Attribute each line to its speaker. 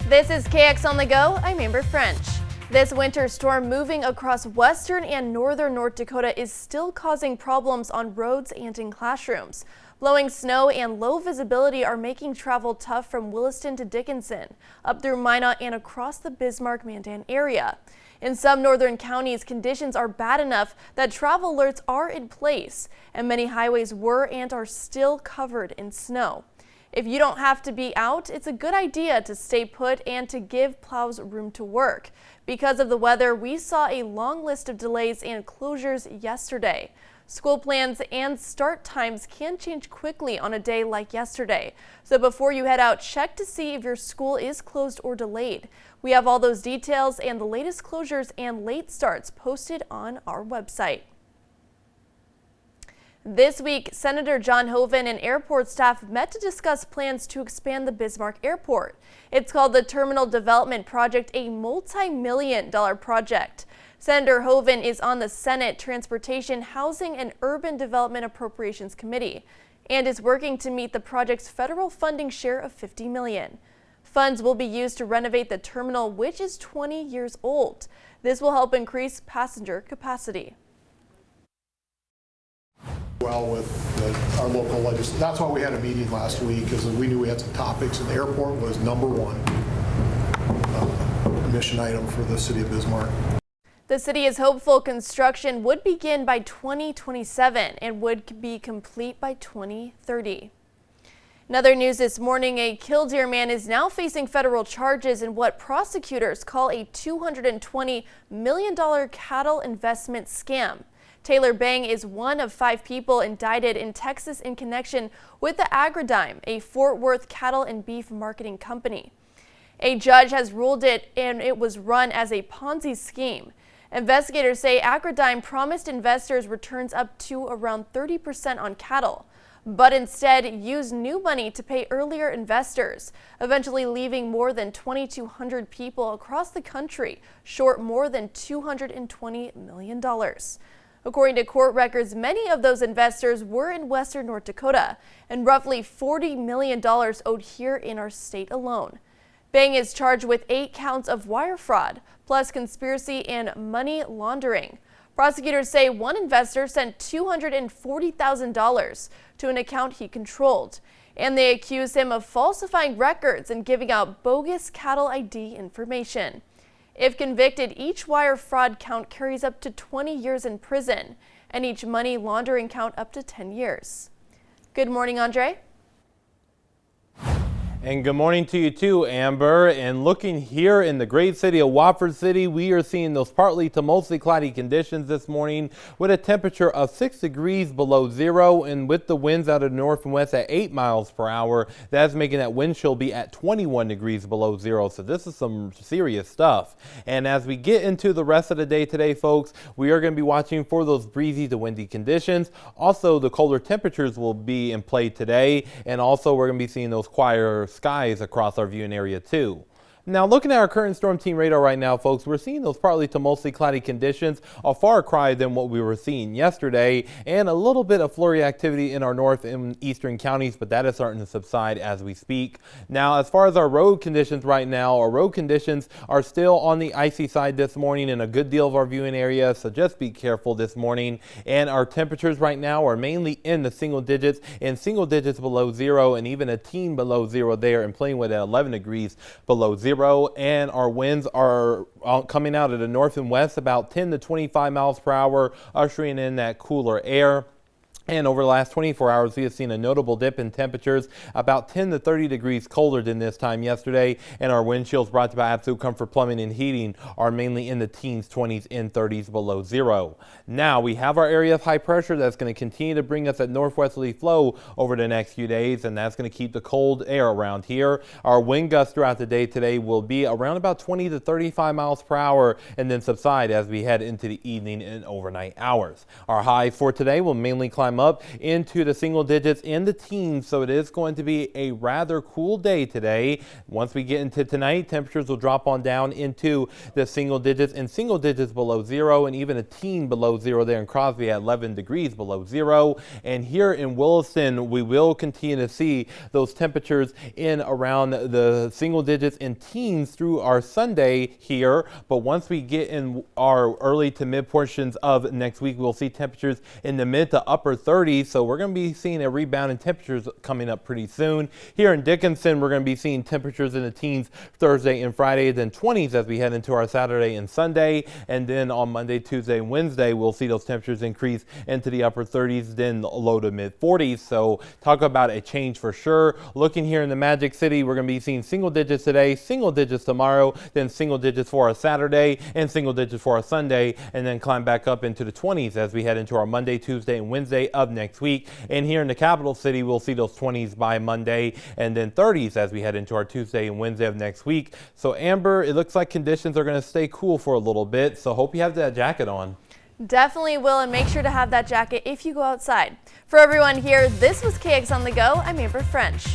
Speaker 1: This is KX on the Go. I'm Amber French. This winter storm moving across western and northern North Dakota is still causing problems on roads and in classrooms. Blowing snow and low visibility are making travel tough from Williston to Dickinson, up through Minot and across the Bismarck-Mandan area. In some northern counties, conditions are bad enough that travel alerts are in place, and many highways were and are still covered in snow. If you don't have to be out, it's a good idea to stay put and to give plows room to work. Because of the weather, we saw a long list of delays and closures yesterday. School plans and start times can change quickly on a day like yesterday. So before you head out, check to see if your school is closed or delayed. We have all those details and the latest closures and late starts posted on our website. This week, Senator John Hoeven and airport staff met to discuss plans to expand the Bismarck Airport. It's called the Terminal Development Project, a multi-million-dollar project. Senator Hoeven is on the Senate Transportation, Housing, and Urban Development Appropriations Committee and is working to meet the project's federal funding share of $50 million. Funds will be used to renovate the terminal, which is 20 years old. This will help increase passenger capacity.
Speaker 2: Well, with our local legislature. That's why we had a meeting last week, because we knew we had some topics, and the airport was number one mission item for the city of Bismarck.
Speaker 1: The city is hopeful construction would begin by 2027 and would be complete by 2030. In other news this morning, a Killdeer man is now facing federal charges in what prosecutors call a $220 million cattle investment scam. Taylor Bang is one of 5 people indicted in Texas in connection with the Agridime, a Fort Worth cattle and beef marketing company. A judge has ruled it and it was run as a Ponzi scheme. Investigators say Agridime promised investors returns up to around 30% on cattle, but instead used new money to pay earlier investors, eventually leaving more than 2,200 people across the country short more than $220 million. According to court records, many of those investors were in western North Dakota, and roughly $40 million owed here in our state alone. Bang is charged with 8 counts of wire fraud, plus conspiracy and money laundering. Prosecutors say one investor sent $240,000 to an account he controlled, and they accuse him of falsifying records and giving out bogus cattle ID information. If convicted, each wire fraud count carries up to 20 years in prison, and each money laundering count up to 10 years. Good morning, Andre.
Speaker 3: And good morning to you too, Amber. And looking here in the great city of Wofford City, we are seeing those partly to mostly cloudy conditions this morning with a temperature of 6 degrees below zero, and with the winds out of the north and west at 8 miles per hour, that's making that wind chill be at 21 degrees below zero. So this is some serious stuff. And as we get into the rest of the day today, folks, we are going to be watching for those breezy to windy conditions. Also, the colder temperatures will be in play today, and also we're going to be seeing those quieter skies across our viewing area too. Now, looking at our current storm team radar right now, folks, we're seeing those partly to mostly cloudy conditions, a far cry than what we were seeing yesterday, and a little bit of flurry activity in our north and eastern counties, but that is starting to subside as we speak. Now, as far as our road conditions right now, our road conditions are still on the icy side this morning in a good deal of our viewing area, so just be careful this morning. And our temperatures right now are mainly in the single digits below zero, and even a teen below zero there, and playing with at 11 degrees below zero. And our winds are coming out of the north and west about 10 to 25 miles per hour, ushering in that cooler air. And over the last 24 hours, we have seen a notable dip in temperatures, about 10 to 30 degrees colder than this time yesterday. And our wind chills brought to you by Absolute Comfort Plumbing and Heating are mainly in the teens, 20s, and 30s below zero. Now, we have our area of high pressure that's going to continue to bring us that northwesterly flow over the next few days, and that's going to keep the cold air around here. Our wind gusts throughout the day today will be around about 20 to 35 miles per hour and then subside as we head into the evening and overnight hours. Our highs for today will mainly climb climb up into the single digits and the teens, so it is going to be a rather cool day today. Once we get into tonight, temperatures will drop on down into the single digits and single digits below zero, and even a teen below zero there in Crosby at 11 degrees below zero. And here in Williston, we will continue to see those temperatures in around the single digits and teens through our Sunday here. But once we get in our early to mid portions of next week, we'll see temperatures in the mid to upper 30s. So we're going to be seeing a rebound in temperatures coming up pretty soon. Here in Dickinson, we're going to be seeing temperatures in the teens Thursday and Friday, then 20s as we head into our Saturday and Sunday. And then on Monday, Tuesday, and Wednesday, we'll see those temperatures increase into the upper 30s, then low to mid 40s. So talk about a change for sure. Looking here in the Magic City, we're going to be seeing single digits today, single digits tomorrow, then single digits for our Saturday, and single digits for our Sunday, and then climb back up into the 20s as we head into our Monday, Tuesday, and Wednesday of next week. And here in the capital city, we'll see those 20s by Monday, and then 30s as we head into our Tuesday and Wednesday of next week. So Amber, it looks like conditions are going to stay cool for a little bit, so hope you have that jacket on.
Speaker 1: Definitely will, and make sure to have that jacket if you go outside. For everyone here, this was KX on the Go. I'm Amber French.